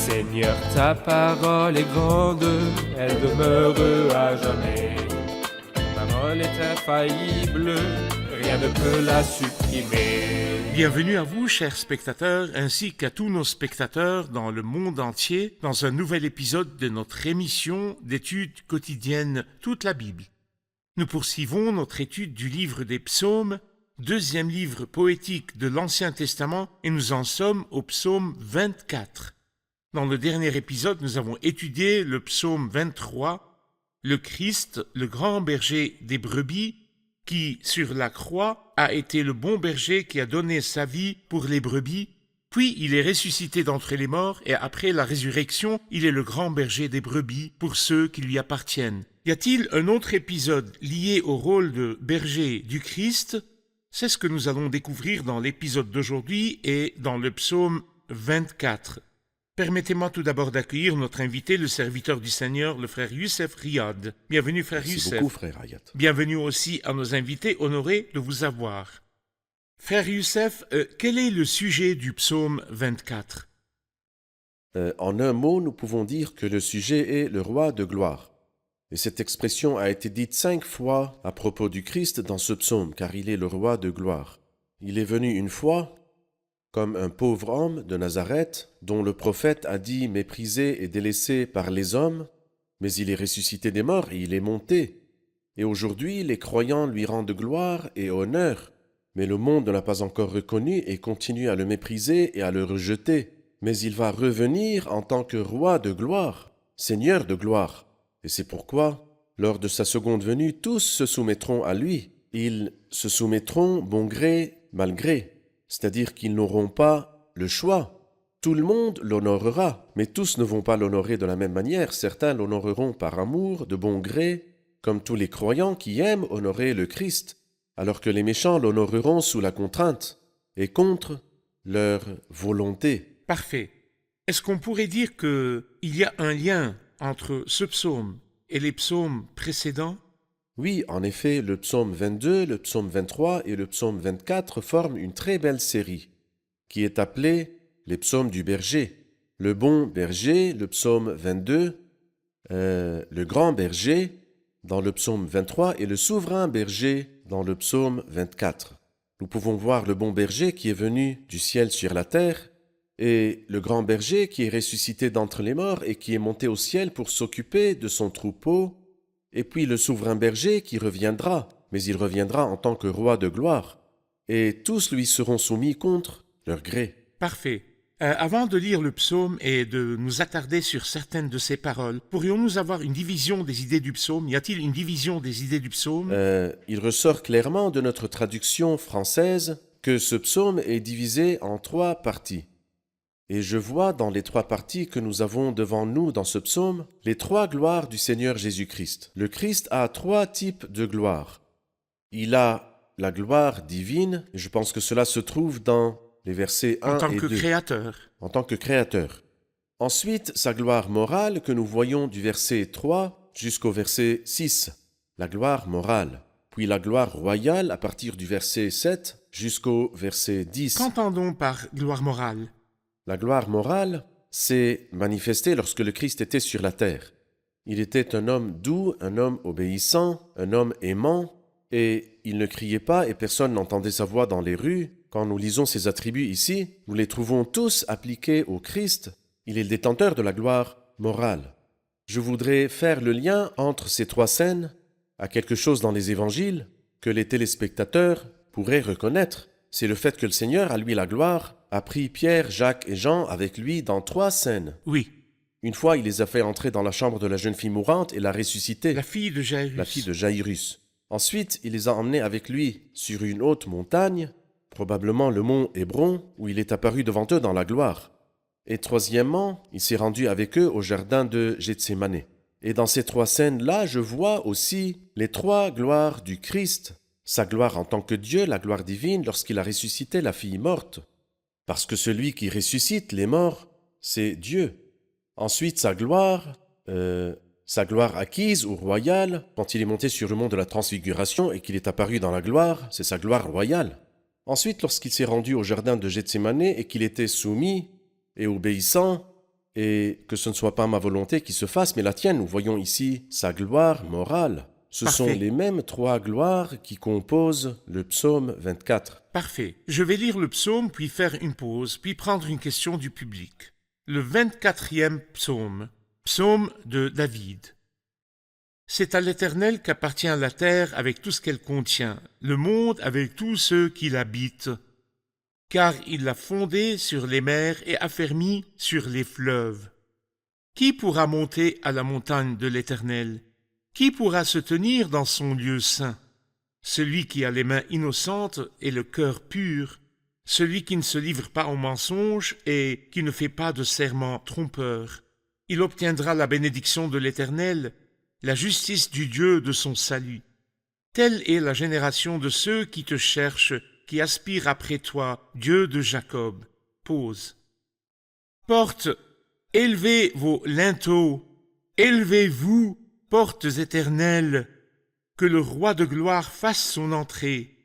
Seigneur, ta parole est grande, elle demeure à jamais. Ta parole est infaillible, rien ne peut la supprimer. Bienvenue à vous, chers spectateurs, ainsi qu'à tous nos spectateurs dans le monde entier, dans un nouvel épisode de notre émission d'études quotidiennes Toute la Bible. Nous poursuivons notre étude du livre des Psaumes, deuxième livre poétique de l'Ancien Testament, et nous en sommes au psaume 24. Dans le dernier épisode, nous avons étudié le psaume 23, le Christ, le grand berger des brebis, qui, sur la croix, a été le bon berger qui a donné sa vie pour les brebis, puis il est ressuscité d'entre les morts, et après la résurrection, il est le grand berger des brebis pour ceux qui lui appartiennent. Y a-t-il un autre épisode lié au rôle de berger du Christ? C'est ce que nous allons découvrir dans l'épisode d'aujourd'hui et dans le psaume 24. Permettez-moi tout d'abord d'accueillir notre invité, le serviteur du Seigneur, le frère Youssef Riyad. Bienvenue, frère Youssef. Merci beaucoup, frère Hayat. Bienvenue aussi à nos invités, honorés de vous avoir. Frère Youssef, quel est le sujet du psaume 24? En un mot, nous pouvons dire que le sujet est le roi de gloire. Et cette expression a été dite 5 fois à propos du Christ dans ce psaume, car il est le roi de gloire. Il est venu une fois comme un pauvre homme de Nazareth, dont le prophète a dit méprisé et délaissé par les hommes, mais il est ressuscité des morts et il est monté. Et aujourd'hui, les croyants lui rendent gloire et honneur, mais le monde ne l'a pas encore reconnu et continue à le mépriser et à le rejeter. Mais il va revenir en tant que roi de gloire, seigneur de gloire. Et c'est pourquoi, lors de sa seconde venue, tous se soumettront à lui. Ils se soumettront bon gré, mal gré. C'est-à-dire qu'ils n'auront pas le choix. Tout le monde l'honorera, mais tous ne vont pas l'honorer de la même manière. Certains l'honoreront par amour, de bon gré, comme tous les croyants qui aiment honorer le Christ, alors que les méchants l'honoreront sous la contrainte et contre leur volonté. Parfait. Est-ce qu'on pourrait dire qu'il y a un lien entre ce psaume et les psaumes précédents? Oui, en effet, le psaume 22, le psaume 23 et le psaume 24 forment une très belle série, qui est appelée les psaumes du berger. Le bon berger, le psaume 22, le grand berger dans le psaume 23 et le souverain berger dans le psaume 24. Nous pouvons voir le bon berger qui est venu du ciel sur la terre et le grand berger qui est ressuscité d'entre les morts et qui est monté au ciel pour s'occuper de son troupeau. Et puis le souverain berger qui reviendra, mais il reviendra en tant que roi de gloire, et tous lui seront soumis contre leur gré. Parfait. Avant de lire le psaume et de nous attarder sur certaines de ses paroles, pourrions-nous avoir une division des idées du psaume? Y a-t-il une division des idées du psaume? Il ressort clairement de notre traduction française que ce psaume est divisé en 3 parties. Et je vois dans les 3 parties que nous avons devant nous dans ce psaume les 3 gloires du Seigneur Jésus-Christ. Le Christ a 3 types de gloire. Il a la gloire divine, et je pense que cela se trouve dans les versets 1 et 2. En tant que créateur. En tant que créateur. Ensuite, sa gloire morale que nous voyons du verset 3 jusqu'au verset 6. La gloire morale. Puis la gloire royale à partir du verset 7 jusqu'au verset 10. Qu'entendons par gloire morale? La gloire morale s'est manifestée lorsque le Christ était sur la terre. Il était un homme doux, un homme obéissant, un homme aimant, et il ne criait pas et personne n'entendait sa voix dans les rues. Quand nous lisons ses attributs ici, nous les trouvons tous appliqués au Christ. Il est le détenteur de la gloire morale. Je voudrais faire le lien entre ces 3 scènes à quelque chose dans les évangiles que les téléspectateurs pourraient reconnaître. C'est le fait que le Seigneur, à lui la gloire, a pris Pierre, Jacques et Jean avec lui dans 3 scènes. Oui. Une fois, il les a fait entrer dans la chambre de la jeune fille mourante et l'a ressuscitée. La fille de Jairus. La fille de Jairus. Ensuite, il les a emmenés avec lui sur une haute montagne, probablement le mont Hébron, où il est apparu devant eux dans la gloire. Et troisièmement, il s'est rendu avec eux au jardin de Gethsémane. Et dans ces 3 scènes-là, je vois aussi les 3 gloires du Christ. Sa gloire en tant que Dieu, la gloire divine, lorsqu'il a ressuscité la fille morte. Parce que celui qui ressuscite les morts, c'est Dieu. Ensuite, sa gloire acquise ou royale, quand il est monté sur le mont de la transfiguration et qu'il est apparu dans la gloire, c'est sa gloire royale. Ensuite, lorsqu'il s'est rendu au jardin de Gethsémane et qu'il était soumis et obéissant, et que ce ne soit pas ma volonté qui se fasse, mais la tienne. Nous voyons ici sa gloire morale. Ce sont Parfait. les mêmes trois gloires qui composent le psaume 24. Parfait. Je vais lire le psaume, puis faire une pause, puis prendre une question du public. Le 24e psaume, psaume de David. C'est à l'Éternel qu'appartient la terre avec tout ce qu'elle contient, le monde avec tous ceux qui l'habitent. Car il l'a fondé sur les mers et affermi sur les fleuves. Qui pourra monter à la montagne de l'Éternel? Qui pourra se tenir dans son lieu saint? Celui qui a les mains innocentes et le cœur pur, celui qui ne se livre pas au mensonge et qui ne fait pas de serment trompeur. Il obtiendra la bénédiction de l'Éternel, la justice du Dieu de son salut. Telle est la génération de ceux qui te cherchent, qui aspirent après toi, Dieu de Jacob. Pause. Portes, élevez vos linteaux, élevez-vous, portes éternelles, que le roi de gloire fasse son entrée.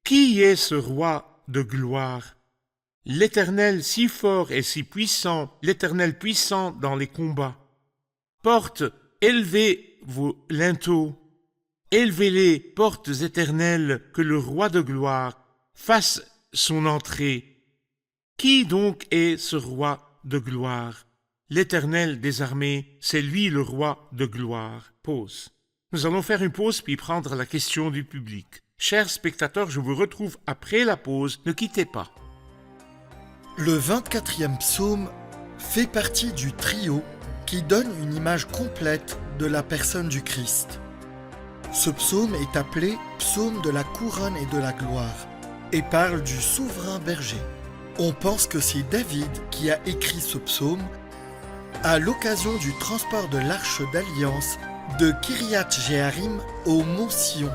Qui est ce roi de gloire? L'Éternel si fort et si puissant, l'Éternel puissant dans les combats. Portes, élevez vos linteaux, élevez-les, portes éternelles, que le roi de gloire fasse son entrée. Qui donc est ce roi de gloire? L'Éternel des armées, c'est lui le roi de gloire. Pause. Nous allons faire une pause puis prendre la question du public. Chers spectateurs, je vous retrouve après la pause. Ne quittez pas. Le 24e psaume fait partie du trio qui donne une image complète de la personne du Christ. Ce psaume est appelé psaume de la couronne et de la gloire et parle du souverain berger. On pense que c'est David qui a écrit ce psaume à l'occasion du transport de l'arche d'alliance de Kiriath-Jéarim au mont Sion,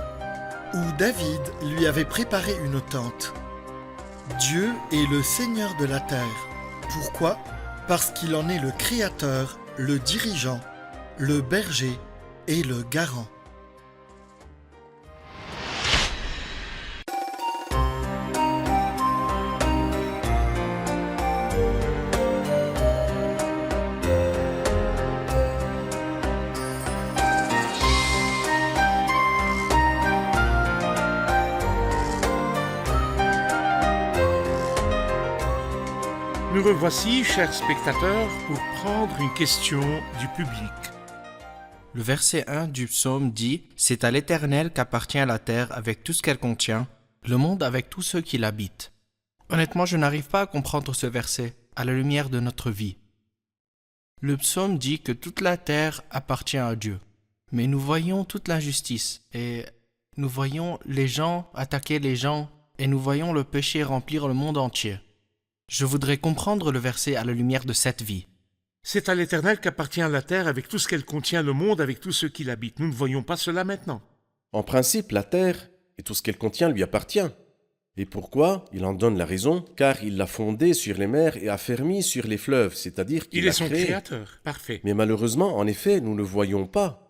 où David lui avait préparé une tente. Dieu est le Seigneur de la terre. Pourquoi? Parce qu'il en est le créateur, le dirigeant, le berger et le garant. Nous revoici, chers spectateurs, pour prendre une question du public. Le verset 1 du psaume dit « C'est à l'Éternel qu'appartient la terre avec tout ce qu'elle contient, le monde avec tous ceux qui l'habitent. » Honnêtement, je n'arrive pas à comprendre ce verset à la lumière de notre vie. Le psaume dit que toute la terre appartient à Dieu, mais nous voyons toute l'injustice et nous voyons les gens attaquer les gens et nous voyons le péché remplir le monde entier. Je voudrais comprendre le verset à la lumière de cette vie. C'est à l'Éternel qu'appartient la terre avec tout ce qu'elle contient, le monde avec tous ceux qui l'habitent. Nous ne voyons pas cela maintenant. En principe, la terre et tout ce qu'elle contient lui appartient. Et pourquoi? Il en donne la raison, car il l'a fondée sur les mers et affermi sur les fleuves, c'est-à-dire qu'il Il l'a est son créée. créateur. Parfait. Mais malheureusement, en effet, nous ne voyons pas.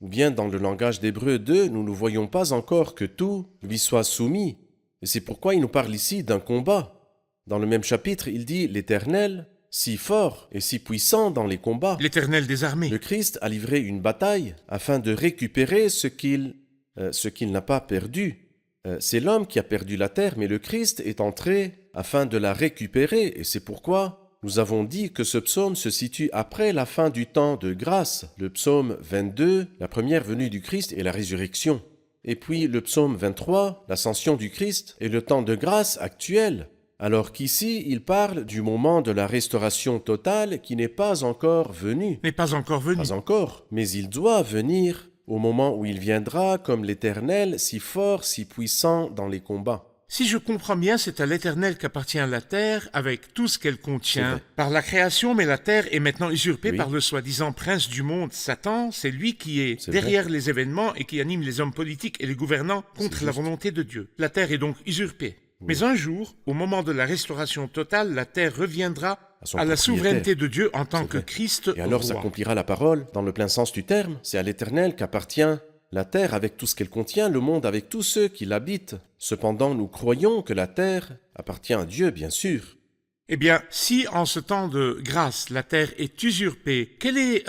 Ou bien dans le langage d'Hébreu 2, nous ne voyons pas encore que tout lui soit soumis. Et c'est pourquoi il nous parle ici d'un combat. Dans le même chapitre, il dit « L'Éternel, si fort et si puissant dans les combats ». L'Éternel des armées. Le Christ a livré une bataille afin de récupérer ce qu'il n'a pas perdu. C'est l'homme qui a perdu la terre, mais le Christ est entré afin de la récupérer. Et c'est pourquoi nous avons dit que ce psaume se situe après la fin du temps de grâce. Le psaume 22, la première venue du Christ et la résurrection. Et puis le psaume 23, l'ascension du Christ et le temps de grâce actuel. Alors qu'ici, il parle du moment de la restauration totale qui n'est pas encore venu. N'est pas encore venu. Pas encore, mais il doit venir au moment où il viendra comme l'Éternel, si fort, si puissant dans les combats. Si je comprends bien, c'est à l'Éternel qu'appartient la terre avec tout ce qu'elle C'est contient. vrai. Par la création, mais la terre est maintenant usurpée Oui. par le soi-disant prince du monde, Satan. C'est lui qui est C'est derrière les événements et qui anime les hommes politiques et les gouvernants contre la juste. volonté de Dieu. La terre est donc usurpée. Mais un jour, au moment de la restauration totale, la terre reviendra son à la propriétaire. souveraineté de Dieu en tant C'est que vrai. Christ Et alors roi. s'accomplira la parole dans le plein sens du terme. C'est à l'Éternel qu'appartient la terre avec tout ce qu'elle contient, le monde avec tous ceux qui l'habitent. Cependant, nous croyons que la terre appartient à Dieu, bien sûr. Eh bien, si en ce temps de grâce, la terre est usurpée, quel est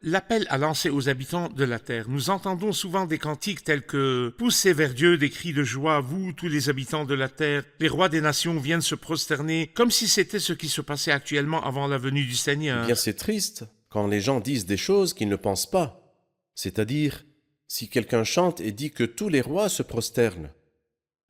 l'appel à lancer aux habitants de la terre? Nous entendons souvent des cantiques tels que « Poussez vers Dieu des cris de joie, vous, tous les habitants de la terre. Les rois des nations viennent se prosterner », comme si c'était ce qui se passait actuellement avant la venue du Seigneur. Eh bien, c'est triste quand les gens disent des choses qu'ils ne pensent pas. C'est-à-dire, si quelqu'un chante et dit que tous les rois se prosternent.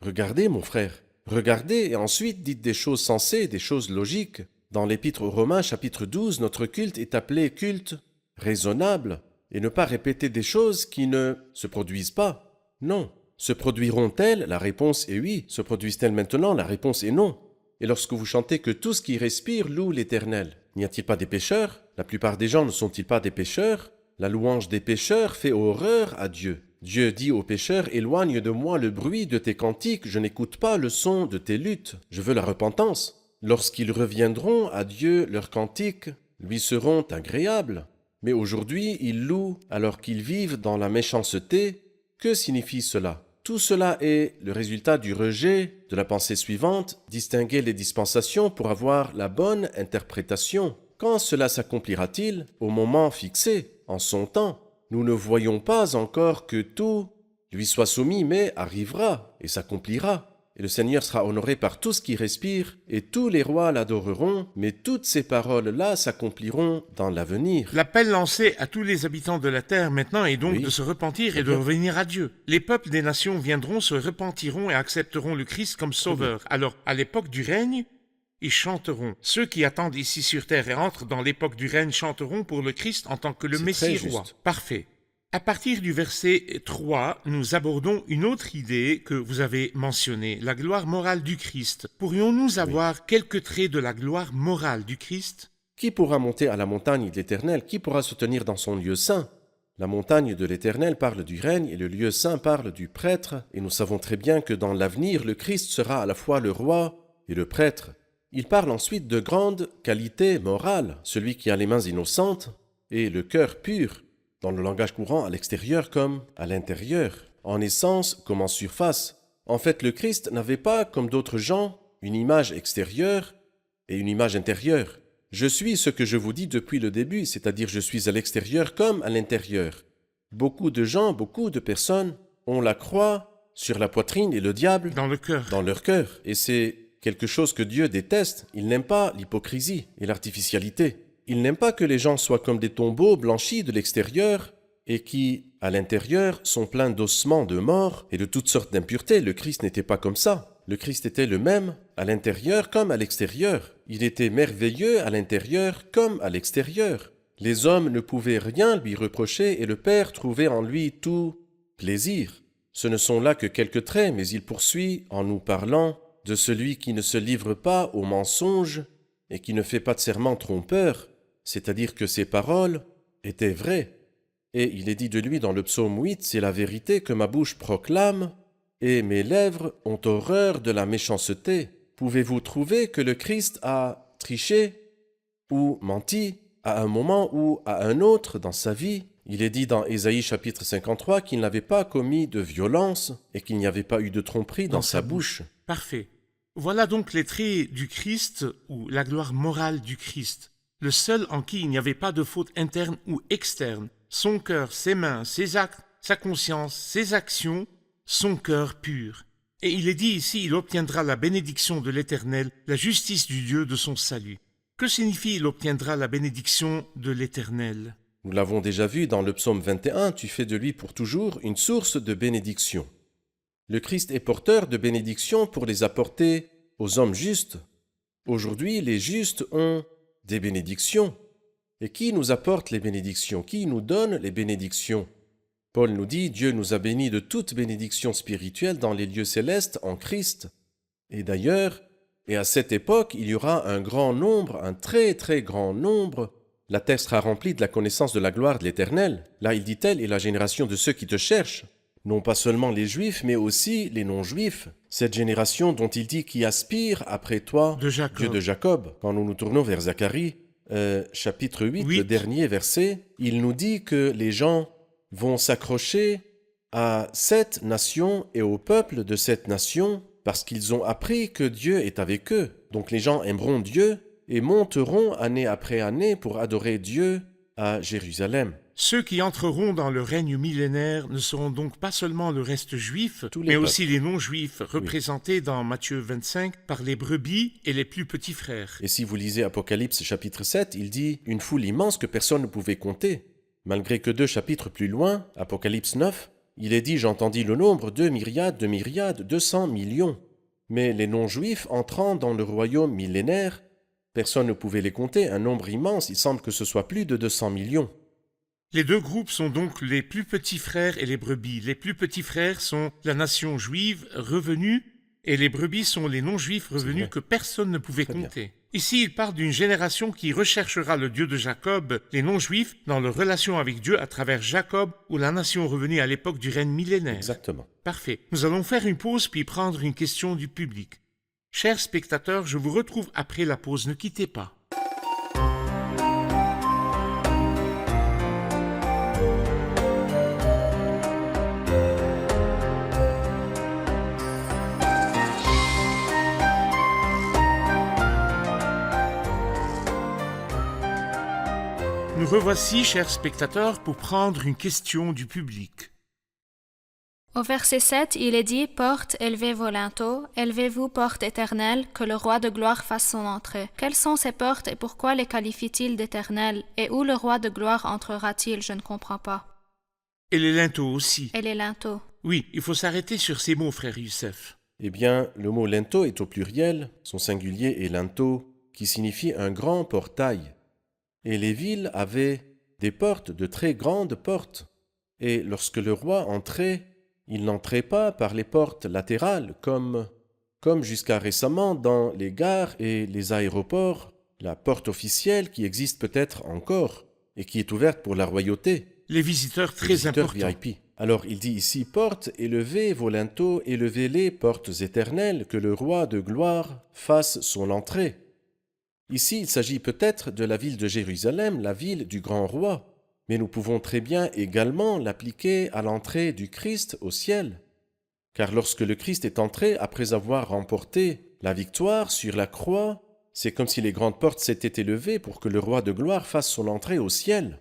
Regardez, mon frère, regardez et ensuite dites des choses sensées, des choses logiques. Dans l'Épître aux Romains, chapitre 12, notre culte est appelé culte raisonnable et ne pas répéter des choses qui ne se produisent pas. Non. Se produiront-elles? La réponse est oui. Se produisent-elles maintenant? La réponse est non. Et lorsque vous chantez que tout ce qui respire loue l'Éternel, n'y a-t-il pas des pécheurs? La plupart des gens ne sont-ils pas des pécheurs? La louange des pécheurs fait horreur à Dieu. Dieu dit aux pécheurs, « Éloigne de moi le bruit de tes cantiques, je n'écoute pas le son de tes luttes. Je veux la repentance. » Lorsqu'ils reviendront à Dieu, leurs cantiques lui seront agréables. Mais aujourd'hui, ils louent alors qu'ils vivent dans la méchanceté. Que signifie cela? Tout cela est le résultat du rejet de la pensée suivante, distinguer les dispensations pour avoir la bonne interprétation. Quand cela s'accomplira-t-il? Au moment fixé, en son temps. Nous ne voyons pas encore que tout lui soit soumis, mais arrivera et s'accomplira. Et le Seigneur sera honoré par tout ce qui respire, et tous les rois l'adoreront, mais toutes ces paroles-là s'accompliront dans l'avenir. L'appel lancé à tous les habitants de la terre maintenant est donc Oui. de se repentir et de revenir à Dieu. Les peuples des nations viendront, se repentiront et accepteront le Christ comme sauveur. Alors, à l'époque du règne, ils chanteront. Ceux qui attendent ici sur terre et entrent dans l'époque du règne chanteront pour le Christ en tant que le C'est Messie très roi. juste. Parfait. À partir du verset 3, nous abordons une autre idée que vous avez mentionnée, la gloire morale du Christ. Pourrions-nous avoir quelques traits de la gloire morale du Christ? Qui pourra monter à la montagne de l'Éternel? Qui pourra se tenir dans son lieu saint? La montagne de l'Éternel parle du règne et le lieu saint parle du prêtre. Et nous savons très bien que dans l'avenir, le Christ sera à la fois le roi et le prêtre. Il parle ensuite de grandes qualités morales, celui qui a les mains innocentes et le cœur pur, dans le langage courant à l'extérieur comme à l'intérieur, en essence comme en surface. En fait, le Christ n'avait pas, comme d'autres gens, une image extérieure et une image intérieure. Je suis ce que je vous dis depuis le début, c'est-à-dire je suis à l'extérieur comme à l'intérieur. Beaucoup de gens, beaucoup de personnes ont la croix sur la poitrine et le diable Dans le cœur. dans leur cœur. Et c'est quelque chose que Dieu déteste. Il n'aime pas l'hypocrisie et l'artificialité. Il n'aime pas que les gens soient comme des tombeaux blanchis de l'extérieur et qui, à l'intérieur, sont pleins d'ossements de mort et de toutes sortes d'impuretés. Le Christ n'était pas comme ça. Le Christ était le même à l'intérieur comme à l'extérieur. Il était merveilleux à l'intérieur comme à l'extérieur. Les hommes ne pouvaient rien lui reprocher et le Père trouvait en lui tout plaisir. Ce ne sont là que quelques traits, mais il poursuit en nous parlant de celui qui ne se livre pas au mensonge et qui ne fait pas de serment trompeur, c'est-à-dire que ses paroles étaient vraies. Et il est dit de lui dans le psaume 8, « C'est la vérité que ma bouche proclame, et mes lèvres ont horreur de la méchanceté. » Pouvez-vous trouver que le Christ a triché ou menti à un moment ou à un autre dans sa vie? Il est dit dans Ésaïe chapitre 53 qu'il n'avait pas commis de violence et qu'il n'y avait pas eu de tromperie dans sa bouche. Parfait. Voilà donc les traits du Christ ou la gloire morale du Christ. Le seul en qui il n'y avait pas de faute interne ou externe. Son cœur, ses mains, ses actes, sa conscience, ses actions, son cœur pur. Et il est dit ici, il obtiendra la bénédiction de l'Éternel, la justice du Dieu de son salut. Que signifie il obtiendra la bénédiction de l'Éternel? Nous l'avons déjà vu dans le psaume 21, tu fais de lui pour toujours une source de bénédiction. Le Christ est porteur de bénédictions pour les apporter aux hommes justes. Aujourd'hui, les justes ont des bénédictions. Et qui nous apporte les bénédictions? Qui nous donne les bénédictions? Paul nous dit, Dieu nous a bénis de toute bénédiction spirituelle dans les lieux célestes en Christ. Et d'ailleurs, et à cette époque, il y aura un grand nombre, un très très grand nombre. La terre sera remplie de la connaissance de la gloire de l'Éternel. Là, il dit telle est la génération de ceux qui te cherchent. Non pas seulement les Juifs, mais aussi les non-Juifs. Cette génération dont il dit qui aspire après toi, De Jacob. Dieu de Jacob. Quand nous nous tournons vers Zacharie, chapitre 8, le dernier verset, il nous dit que les gens vont s'accrocher à cette nation et au peuple de cette nation parce qu'ils ont appris que Dieu est avec eux. Donc les gens aimeront Dieu et monteront année après année pour adorer Dieu à Jérusalem. Ceux qui entreront dans le règne millénaire ne seront donc pas seulement le reste juif, Tous les mais peuples. aussi les non-juifs, représentés dans Matthieu 25 par les brebis et les plus petits frères. Et si vous lisez Apocalypse chapitre 7, il dit une foule immense que personne ne pouvait compter. Malgré que 2 chapitres plus loin, Apocalypse 9, il est dit « J'entendis le nombre 2 myriades, 200 millions ». Mais les non-juifs entrant dans le royaume millénaire, personne ne pouvait les compter, un nombre immense, il semble que ce soit plus de 200 millions. Les deux groupes sont donc les plus petits frères et les brebis. Les plus petits frères sont la nation juive revenue et les brebis sont les non-juifs revenus vrai. que personne ne pouvait Très bien. compter. Ici, il parle d'une génération qui recherchera le Dieu de Jacob, les non-juifs, dans leur relation avec Dieu à travers Jacob ou la nation revenue à l'époque du règne millénaire. Exactement. Parfait. Nous allons faire une pause puis prendre une question du public. Chers spectateurs, je vous retrouve après la pause. Ne quittez pas. Nous revoici, chers spectateurs, pour prendre une question du public. Au verset 7, il est dit « Porte, élevez vos linteaux, élevez-vous, porte éternelle, que le roi de gloire fasse son entrée. » Quelles sont ces portes et pourquoi les qualifie-t-il d'éternelles? Et où le roi de gloire entrera-t-il? Je ne comprends pas. Et les linteaux aussi. Et les linteaux? Oui, il faut s'arrêter sur ces mots, frère Youssef. Eh bien, le mot linteau est au pluriel, son singulier est linteau, qui signifie un grand portail. Et les villes avaient des portes, de très grandes portes. Et lorsque le roi entrait, il n'entrait pas par les portes latérales, comme jusqu'à récemment dans les gares et les aéroports, la porte officielle qui existe peut-être encore et qui est ouverte pour la royauté. Les visiteurs Les très visiteurs importants. VIP. Alors il dit ici, portes, élevez vos linteaux, élevez-les, portes éternelles, que le roi de gloire fasse son entrée. Ici, il s'agit peut-être de la ville de Jérusalem, la ville du grand roi, mais nous pouvons très bien également l'appliquer à l'entrée du Christ au ciel. Car lorsque le Christ est entré, après avoir remporté la victoire sur la croix, c'est comme si les grandes portes s'étaient élevées pour que le roi de gloire fasse son entrée au ciel.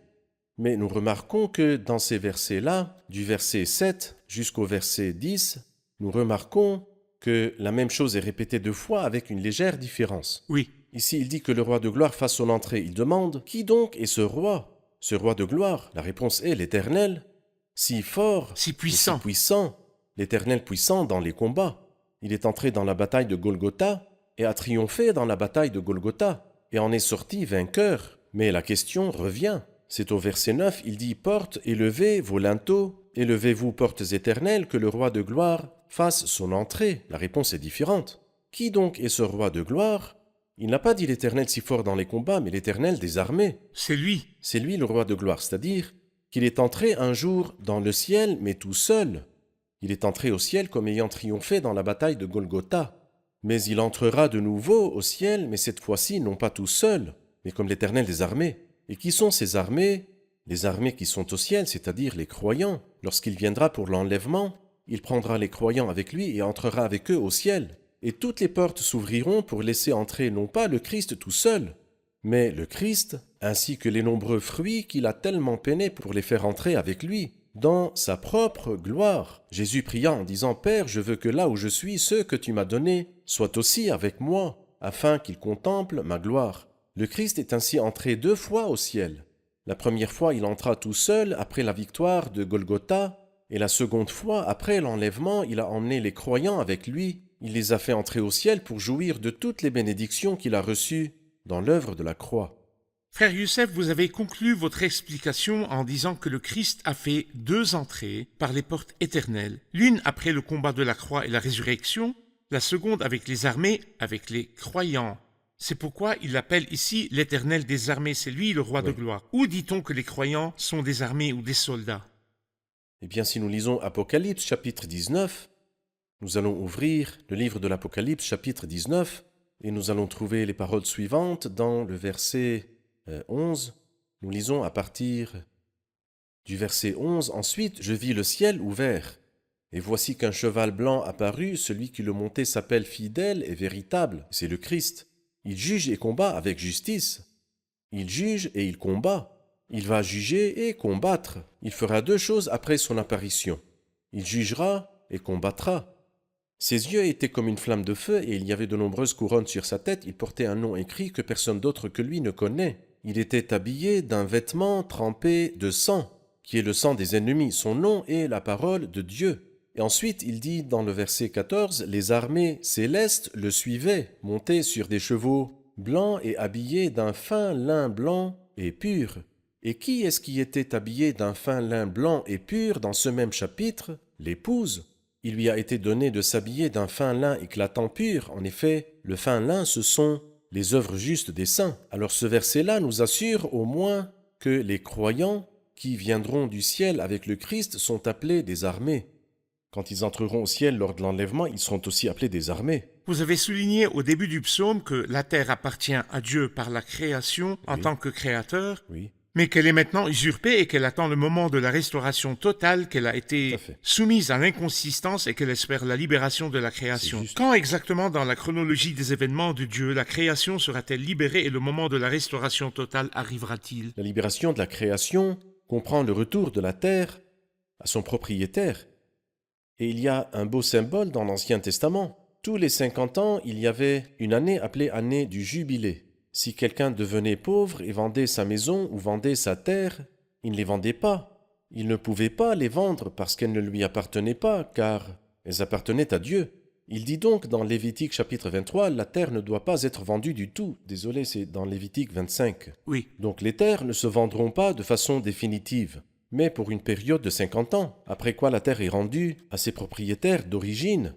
Mais nous remarquons que dans ces versets-là, du verset 7 jusqu'au verset 10, nous remarquons que la même chose est répétée 2 fois avec une légère différence. Oui, Ici, il dit que le roi de gloire fasse son entrée. Il demande, qui donc est ce roi de gloire? La réponse est l'Éternel, si fort, si et puissant. si puissant, l'Éternel puissant dans les combats. Il est entré dans la bataille de Golgotha et a triomphé dans la bataille de Golgotha et en est sorti vainqueur. Mais la question revient. C'est au verset 9, il dit « Portes, élevez vos linteaux, élevez-vous, portes éternelles, que le roi de gloire fasse son entrée. » La réponse est différente. Qui donc est ce roi de gloire? Il n'a pas dit l'Éternel si fort dans les combats, mais l'Éternel des armées. C'est lui. C'est lui le roi de gloire, c'est-à-dire qu'il est entré un jour dans le ciel, mais tout seul. Il est entré au ciel comme ayant triomphé dans la bataille de Golgotha. Mais il entrera de nouveau au ciel, mais cette fois-ci non pas tout seul, mais comme l'Éternel des armées. Et qui sont ces armées? Les armées qui sont au ciel, c'est-à-dire les croyants. Lorsqu'il viendra pour l'enlèvement, il prendra les croyants avec lui et entrera avec eux au ciel. Et toutes les portes s'ouvriront pour laisser entrer non pas le Christ tout seul, mais le Christ, ainsi que les nombreux fruits qu'il a tellement peiné pour les faire entrer avec lui, dans sa propre gloire. Jésus pria en disant « Père, je veux que là où je suis, ceux que tu m'as donnés soient aussi avec moi, afin qu'ils contemplent ma gloire. » Le Christ est ainsi entré 2 fois au ciel. La première fois, il entra tout seul après la victoire de Golgotha, et la seconde fois, après l'enlèvement, il a emmené les croyants avec lui. Il les a fait entrer au ciel pour jouir de toutes les bénédictions qu'il a reçues dans l'œuvre de la croix. Frère Youssef, vous avez conclu votre explication en disant que le Christ a fait 2 entrées par les portes éternelles, l'une après le combat de la croix et la résurrection, la seconde avec les armées, avec les croyants. C'est pourquoi il l'appelle ici l'Éternel des armées, c'est lui le roi de gloire. Où dit-on que les croyants sont des armées ou des soldats? Eh bien, si nous lisons Apocalypse chapitre 19, nous allons ouvrir le livre de l'Apocalypse chapitre 19 et nous allons trouver les paroles suivantes dans le verset 11. Nous lisons à partir du verset 11. « Ensuite, je vis le ciel ouvert, Et voici qu'un cheval blanc apparut, celui qui le montait s'appelle fidèle et véritable, c'est le Christ. Il juge et combat avec justice. Il juge et il combat. Il va juger et combattre. Il fera 2 choses après son apparition. Il jugera et combattra. Ses yeux étaient comme une flamme de feu et il y avait de nombreuses couronnes sur sa tête. Il portait un nom écrit que personne d'autre que lui ne connaît. Il était habillé d'un vêtement trempé de sang, qui est le sang des ennemis. Son nom est la parole de Dieu. Et ensuite, il dit dans le verset 14, « Les armées célestes le suivaient, montés sur des chevaux blancs et habillés d'un fin lin blanc et pur. » Et qui est-ce qui était habillé d'un fin lin blanc et pur dans ce même chapitre? L'épouse. Il lui a été donné de s'habiller d'un fin lin éclatant pur. En effet, le fin lin, ce sont les œuvres justes des saints. Alors ce verset-là nous assure au moins que les croyants qui viendront du ciel avec le Christ sont appelés des armées. Quand ils entreront au ciel lors de l'enlèvement, ils seront aussi appelés des armées. Vous avez souligné au début du psaume que la terre appartient à Dieu par la création en tant que créateur, Oui. mais qu'elle est maintenant usurpée et qu'elle attend le moment de la restauration totale, qu'elle a été Tout à fait. soumise à l'inconsistance et qu'elle espère la libération de la création. C'est juste. Quand exactement dans la chronologie des événements de Dieu, la création sera-t-elle libérée et le moment de la restauration totale arrivera-t-il? La libération de la création comprend le retour de la terre à son propriétaire. Et il y a un beau symbole dans l'Ancien Testament. Tous les 50 ans, il y avait une année appelée année du jubilé. Si quelqu'un devenait pauvre et vendait sa maison ou vendait sa terre, il ne les vendait pas. Il ne pouvait pas les vendre parce qu'elles ne lui appartenaient pas, car elles appartenaient à Dieu. Il dit donc dans Lévitique chapitre 23, la terre ne doit pas être vendue du tout. Désolé, c'est dans Lévitique 25. Oui. Donc les terres ne se vendront pas de façon définitive, mais pour une période de 50 ans, après quoi la terre est rendue à ses propriétaires d'origine.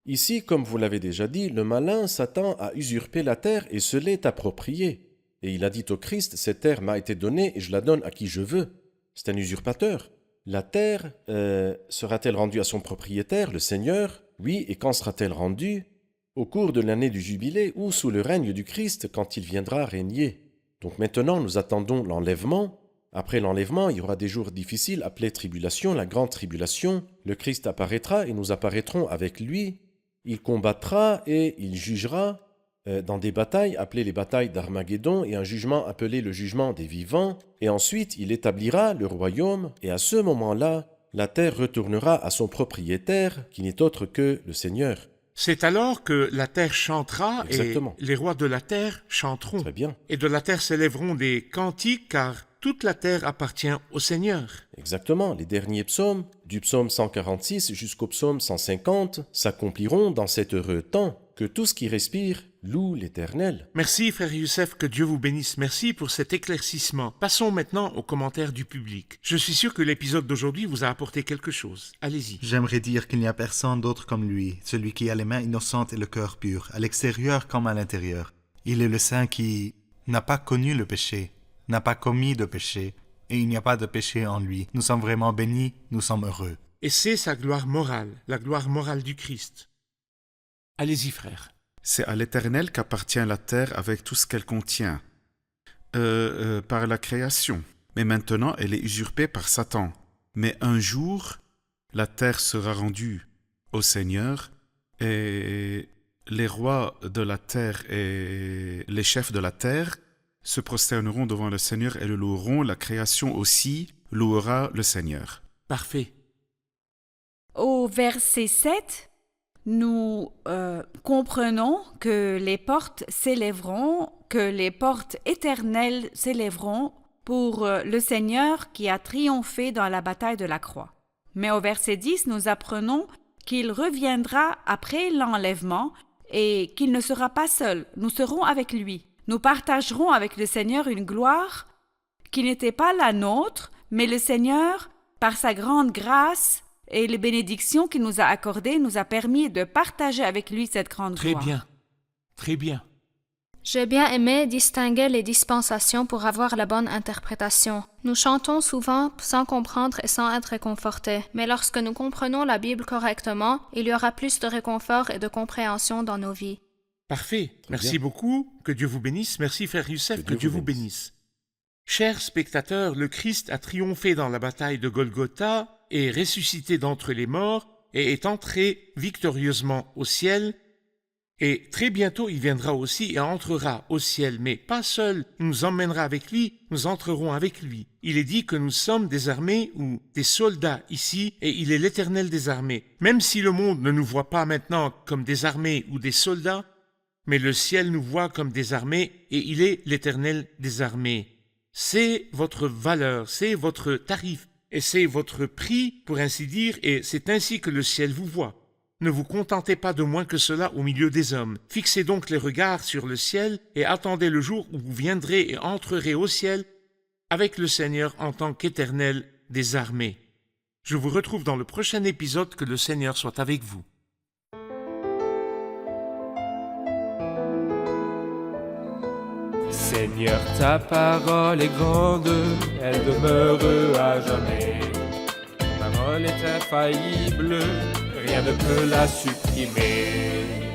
Ici, comme vous l'avez déjà dit, le malin s'attend à usurper la terre et se l'est appropriée. Et il a dit au Christ, cette terre m'a été donnée et je la donne à qui je veux. C'est un usurpateur. La terre sera-t-elle rendue à son propriétaire, le Seigneur? Oui, et quand sera-t-elle rendue? Au cours de l'année du jubilé ou sous le règne du Christ quand il viendra régner. Donc maintenant, nous attendons l'enlèvement. Après l'enlèvement, il y aura des jours difficiles appelés tribulation, la grande tribulation. Le Christ apparaîtra et nous apparaîtrons avec lui. Il combattra et il jugera dans des batailles appelées les batailles d'Armageddon et un jugement appelé le jugement des vivants. Et ensuite, il établira le royaume et à ce moment-là, la terre retournera à son propriétaire qui n'est autre que le Seigneur. C'est alors que la terre chantera Exactement. et les rois de la terre chanteront. Très bien. Et de la terre s'élèveront des cantiques car toute la terre appartient au Seigneur. Exactement, les derniers psaumes, du psaume 146 jusqu'au psaume 150, s'accompliront dans cet heureux temps que tout ce qui respire loue l'Éternel. Merci frère Youssef, que Dieu vous bénisse. Merci pour cet éclaircissement. Passons maintenant aux commentaires du public. Je suis sûr que l'épisode d'aujourd'hui vous a apporté quelque chose. Allez-y. J'aimerais dire qu'il n'y a personne d'autre comme lui, celui qui a les mains innocentes et le cœur pur, à l'extérieur comme à l'intérieur. Il est le saint qui n'a pas connu le péché, n'a pas commis de péché, et il n'y a pas de péché en lui. Nous sommes vraiment bénis, nous sommes heureux. Et c'est sa gloire morale, la gloire morale du Christ. Allez-y frère. C'est à l'Éternel qu'appartient la terre avec tout ce qu'elle contient, par la création. Mais maintenant, elle est usurpée par Satan. Mais un jour, la terre sera rendue au Seigneur, et les rois de la terre et les chefs de la terre se prosterneront devant le Seigneur et le loueront. La création aussi louera le Seigneur. Parfait. Au verset 7, nous comprenons que les portes s'élèveront, que les portes éternelles s'élèveront pour le Seigneur qui a triomphé dans la bataille de la croix. Mais au verset 10, nous apprenons qu'il reviendra après l'enlèvement et qu'il ne sera pas seul. Nous serons avec lui. Nous partagerons avec le Seigneur une gloire qui n'était pas la nôtre, mais le Seigneur, par sa grande grâce et les bénédictions qu'il nous a accordées, nous a permis de partager avec lui cette grande Très gloire. bien. Très bien. J'ai bien aimé distinguer les dispensations pour avoir la bonne interprétation. Nous chantons souvent sans comprendre et sans être réconfortés, mais lorsque nous comprenons la Bible correctement, il y aura plus de réconfort et de compréhension dans nos vies. Parfait. Merci bien. beaucoup. Que Dieu vous bénisse. Merci frère Youssef. Que Dieu vous bénisse. Chers spectateurs, le Christ a triomphé dans la bataille de Golgotha et ressuscité d'entre les morts et est entré victorieusement au ciel. Et très bientôt, il viendra aussi et entrera au ciel, mais pas seul. Il nous emmènera avec lui, nous entrerons avec lui. Il est dit que nous sommes des armées ou des soldats ici, et il est l'Éternel des armées. Même si le monde ne nous voit pas maintenant comme des armées ou des soldats, mais le ciel nous voit comme des armées, et il est l'Éternel des armées. C'est votre valeur, c'est votre tarif, et c'est votre prix, pour ainsi dire, et c'est ainsi que le ciel vous voit. Ne vous contentez pas de moins que cela au milieu des hommes. Fixez donc les regards sur le ciel et attendez le jour où vous viendrez et entrerez au ciel avec le Seigneur en tant qu'Éternel des armées. Je vous retrouve dans le prochain épisode. Que le Seigneur soit avec vous. Seigneur, ta parole est grande, elle demeure à jamais. Ta parole est infaillible, rien ne peut la supprimer.